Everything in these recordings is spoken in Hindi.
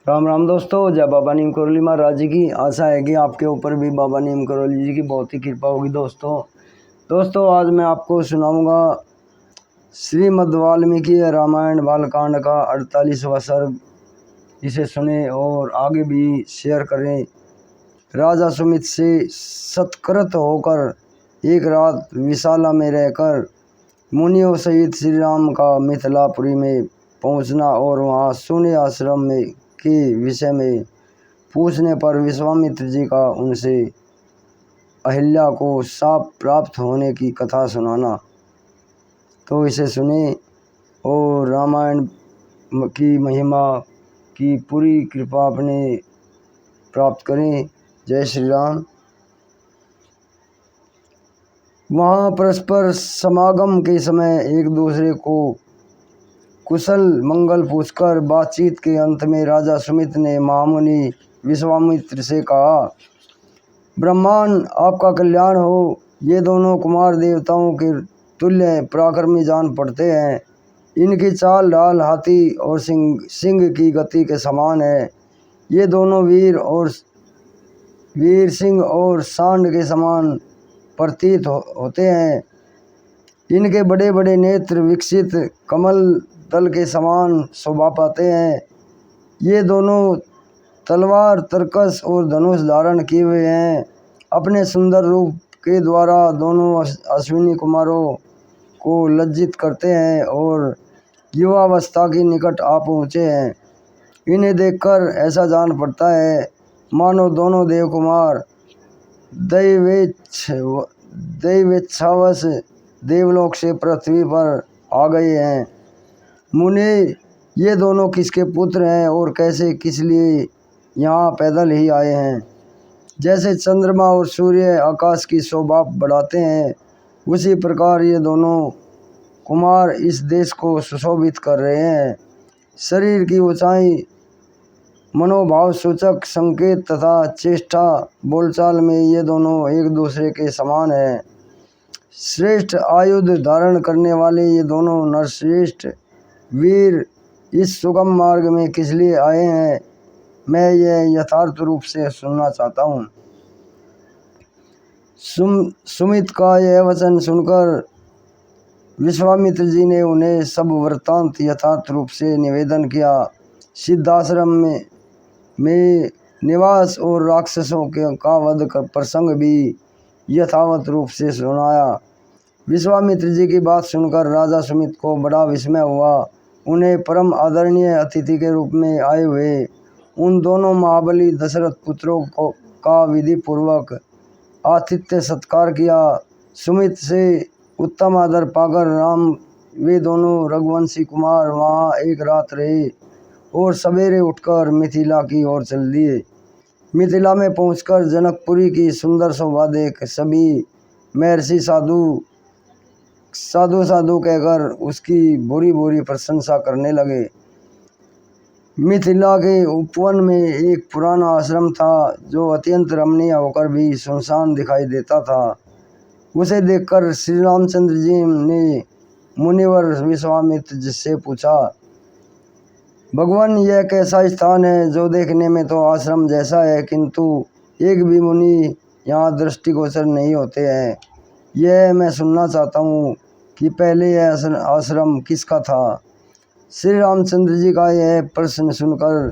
राम राम दोस्तों, जय बाबा नीम करौली महाराज जी की। आशा है कि आपके ऊपर भी बाबा नीम करौली जी की बहुत ही कृपा होगी। दोस्तों आज मैं आपको सुनाऊंगा श्रीमद् वाल्मीकि रामायण बालकांड का 48वां सर्ग। इसे सुने और आगे भी शेयर करें। राजा सुमित से सत्कृत होकर एक रात विशाला में रहकर मुनियों सहित श्री राम का मिथिलापुरी में पहुंचना और वहां शून्य आश्रम में के विषय में पूछने पर विश्वामित्र जी का उनसे अहिल्या को शाप प्राप्त होने की कथा सुनाना। तो इसे सुने और रामायण की महिमा की पूरी कृपा अपने प्राप्त करें। जय श्री राम। वहाँ परस्पर समागम के समय एक दूसरे को कुशल मंगल पूछकर बातचीत के अंत में राजा सुमित ने महामुनि विश्वामित्र से कहा, ब्रह्मांड आपका कल्याण हो। ये दोनों कुमार देवताओं के तुल्य पराक्रमी जान पड़ते हैं। इनकी चाल ढाल हाथी और सिंह की गति के समान है। ये दोनों वीर सिंह और सांड के समान प्रतीत होते हैं। इनके बड़े बड़े नेत्र विकसित कमल दल के समान शोभा पाते हैं। ये दोनों तलवार तरकस और धनुष धारण किए हुए हैं। अपने सुंदर रूप के द्वारा दोनों अश्विनी कुमारों को लज्जित करते हैं और युवावस्था के निकट आ पहुँचे हैं। इन्हें देखकर ऐसा जान पड़ता है मानो दोनों देव कुमार दैवेच्छावश देवलोक से पृथ्वी पर आ गए हैं। मुनि, ये दोनों किसके पुत्र हैं और कैसे किस लिए यहाँ पैदल ही आए हैं? जैसे चंद्रमा और सूर्य आकाश की शोभा बढ़ाते हैं, उसी प्रकार ये दोनों कुमार इस देश को सुशोभित कर रहे हैं। शरीर की ऊंचाई, मनोभाव सूचक संकेत तथा चेष्टा बोलचाल में ये दोनों एक दूसरे के समान हैं। श्रेष्ठ आयुध धारण करने वाले ये दोनों नरश्रेष्ठ वीर इस सुगम मार्ग में किस लिए आए हैं, मैं यह यथार्थ रूप से सुनना चाहता हूँ। सुमित का यह वचन सुनकर विश्वामित्र जी ने उन्हें सब वृत्तांत यथार्थ रूप से निवेदन किया। सिद्धाश्रम में निवास और राक्षसों का वध का प्रसंग भी यथावत रूप से सुनाया। विश्वामित्र जी की बात सुनकर राजा सुमित को बड़ा विस्मय हुआ। उन्हें परम आदरणीय अतिथि के रूप में आए हुए उन दोनों महाबली दशरथ पुत्रों का विधि पूर्वक आतिथ्य सत्कार किया। सुमित से उत्तम आदर पाकर राम वे दोनों रघुवंशी कुमार वहाँ एक रात रहे और सवेरे उठकर मिथिला की ओर चल दिए। मिथिला में पहुंचकर जनकपुरी की सुंदर शोभा देख सभी महर्षि साधु कहकर उसकी बुरी बुरी प्रशंसा करने लगे। मिथिला के उपवन में एक पुराना आश्रम था जो अत्यंत रमणीय होकर भी सुनसान दिखाई देता था। उसे देखकर श्री रामचंद्र जी ने मुनिवर विश्वामित्र जी से पूछा, भगवान, यह कैसा स्थान है जो देखने में तो आश्रम जैसा है, किंतु एक भी मुनि यहाँ दृष्टिगोचर नहीं होते हैं। यह मैं सुनना चाहता हूँ कि पहले यह आश्रम किसका था। श्री रामचंद्र जी का यह प्रश्न सुनकर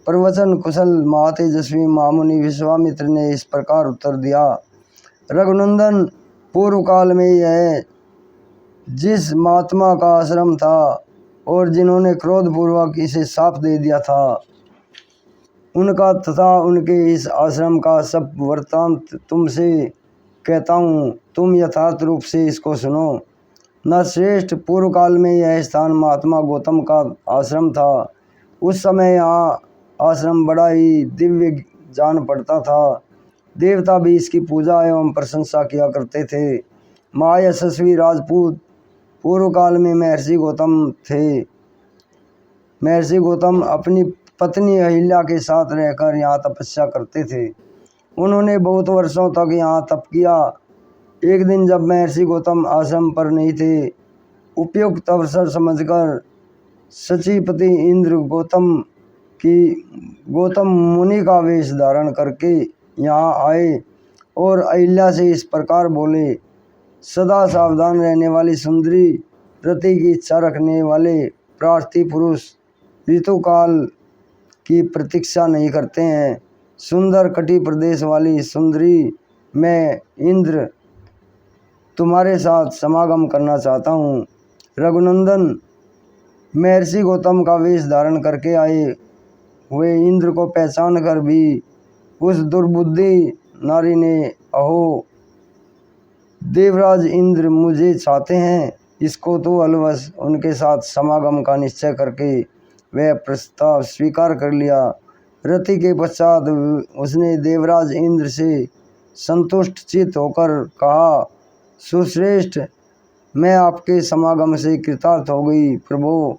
प्रवचन कुशल महातेजस्वी महामुनि विश्वामित्र ने इस प्रकार उत्तर दिया, रघुनंदन, पूर्व काल में यह जिस महात्मा का आश्रम था और जिन्होंने क्रोधपूर्वक इसे शाप दे दिया था, उनका तथा उनके इस आश्रम का सब वृत्तांत तुमसे कहता हूँ। तुम यथार्थ रूप से इसको सुनो। नरश्रेष्ठ, पूर्व काल में यह स्थान महात्मा गौतम का आश्रम था। उस समय यहाँ आश्रम बड़ा ही दिव्य जान पड़ता था। देवता भी इसकी पूजा एवं प्रशंसा किया करते थे। महायशस्वी राजपूत पूर्व काल में महर्षि गौतम थे। महर्षि गौतम अपनी पत्नी अहिल्या के साथ रहकर यहाँ तपस्या करते थे। उन्होंने बहुत वर्षों तक यहाँ तप किया। एक दिन जब महर्षि गौतम आश्रम पर नहीं थे, उपयुक्त अवसर समझकर सचिपति इंद्र गौतम कि गौतम मुनि का वेश धारण करके यहाँ आए और अहिल्या से इस प्रकार बोले, सदा सावधान रहने वाली सुंदरी, रति की इच्छा रखने वाले प्रार्थी पुरुष ऋतुकाल की प्रतीक्षा नहीं करते हैं। सुंदर कटी प्रदेश वाली सुंदरी, मैं इंद्र तुम्हारे साथ समागम करना चाहता हूँ। रघुनंदन, महर्षि गौतम का वेश धारण करके आए हुए इंद्र को पहचान कर भी उस दुर्बुद्धि नारी ने, अहो देवराज इंद्र मुझे चाहते हैं, इसको तो अलवश उनके साथ समागम का निश्चय करके वह प्रस्ताव स्वीकार कर लिया। रति के पश्चात उसने देवराज इंद्र से संतुष्ट चित्त होकर कहा, सुश्रेष्ठ, मैं आपके समागम से कृतार्थ हो गई। प्रभु,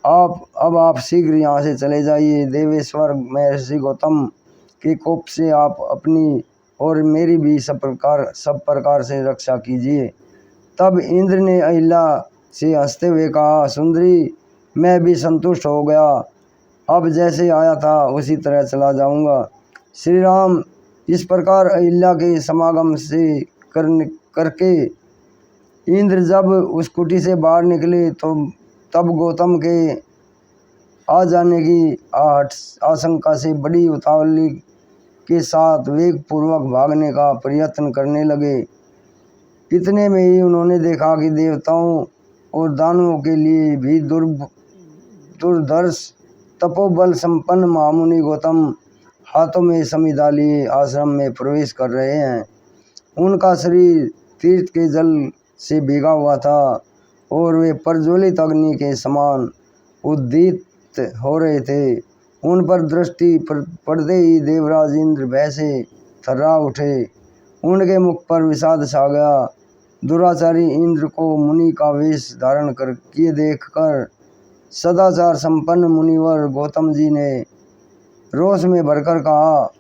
आप शीघ्र यहाँ से चले जाइए। देवेश्वर महर्षि गौतम के कोप से आप अपनी और मेरी भी सब प्रकार से रक्षा कीजिए। तब इंद्र ने अहिल्या से हंसते हुए कहा, सुंदरी, मैं भी संतुष्ट हो गया, अब जैसे आया था उसी तरह चला जाऊंगा। श्री राम इस प्रकार अहिल्या के समागम से करके इंद्र जब उस कुटी से बाहर निकले तो तब गौतम के आ जाने की आशंका से बड़ी उतावली के साथ वेग पूर्वक भागने का प्रयत्न करने लगे। इतने में ही उन्होंने देखा कि देवताओं और दानवों के लिए भी दुर्धर्ष तपोबल संपन्न महामुनि गौतम हाथों में समिधा लिए आश्रम में प्रवेश कर रहे हैं। उनका शरीर तीर्थ के जल से भीगा हुआ था और वे प्रज्वलित अग्नि के समान उद्दीप्त हो रहे थे। उन पर दृष्टि पड़ते ही देवराज इंद्र भय से थर्रा उठे। उनके मुख पर विषाद छा गया। दुराचारी इंद्र को मुनि का वेश धारण कर किए देखकर सदाचार संपन्न मुनिवर गौतम जी ने रोष में भरकर कहा,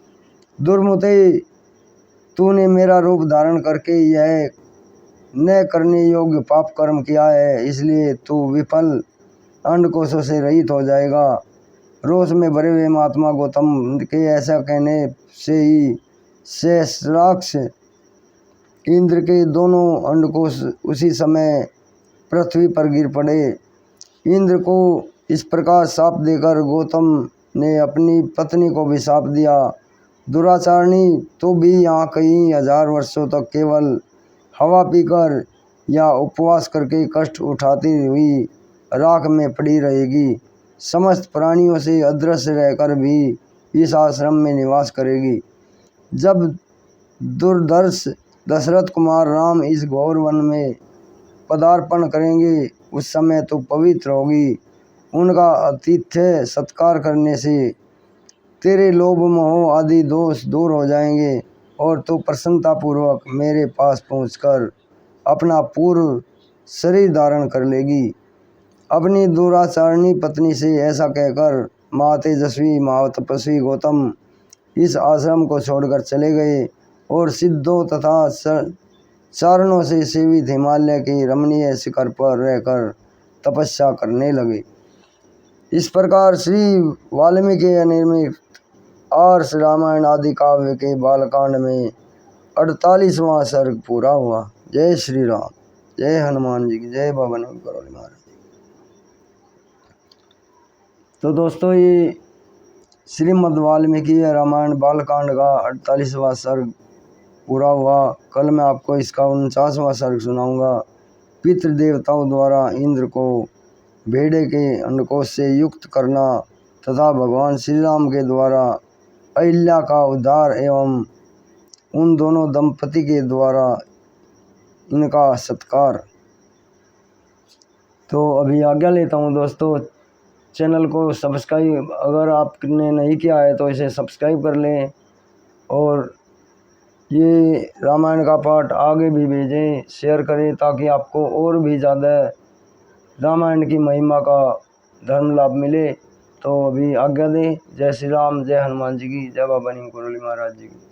दुर्मुते, तूने मेरा रूप धारण करके यह न करने योग्य पाप कर्म किया है, इसलिए तू विफल अंडकोशों से रहित हो जाएगा। रोष में भरे हुए महात्मा गौतम के ऐसा कहने से ही सहस्राक्ष इंद्र के दोनों अंडकोश उसी समय पृथ्वी पर गिर पड़े। इंद्र को इस प्रकार शाप देकर गौतम ने अपनी पत्नी को भी शाप दिया, दुराचारणी, तो भी यहाँ कई हजार वर्षों तक केवल हवा पीकर या उपवास करके कष्ट उठाती हुई राख में पड़ी रहेगी। समस्त प्राणियों से अदृश्य रहकर भी इस आश्रम में निवास करेगी। जब दुर्धर्ष दशरथ कुमार राम इस घोर वन में पदार्पण करेंगे उस समय तो पवित्र होगी। उनका आतिथ्य सत्कार करने से तेरे लोभ मोह आदि दोष दूर हो जाएंगे और तो प्रसन्नतापूर्वक मेरे पास पहुंचकर अपना पूर्व शरीर धारण कर लेगी। अपनी दुराचारणी पत्नी से ऐसा कहकर महातेजस्वी महातपस्वी गौतम इस आश्रम को छोड़कर चले गए और सिद्धों तथा चारणों से सेवित हिमालय के रमणीय शिखर पर रहकर तपस्या करने लगे। इस प्रकार श्री वाल्मीकि निर्मित आर्ष रामायण आदि काव्य के बालकांड में 48वां सर्ग पूरा हुआ। जय श्री राम, जय हनुमान जी की जय, बाबा नंद करोली महाराज। तो दोस्तों, ये श्रीमद् वाल्मीकि रामायण बालकांड का 48वां सर्ग पूरा हुआ। कल मैं आपको इसका 49वां सर्ग सुनाऊंगा। पितृदेवताओं द्वारा इंद्र को भेड़े के अंडकोश से युक्त करना तथा भगवान श्री राम के द्वारा अहिल्या का उद्धार एवं उन दोनों दंपति के द्वारा इनका सत्कार। तो अभी आज्ञा लेता हूँ दोस्तों। चैनल को सब्सक्राइब अगर आपने नहीं किया है तो इसे सब्सक्राइब कर लें और ये रामायण का पाठ आगे भी भेजें, शेयर करें ताकि आपको और भी ज़्यादा रामायण की महिमा का धर्म लाभ मिले। तो अभी आज्ञा दें। जय श्री राम, जय हनुमान जी की, जय बाबा नीम करोली महाराज जी की।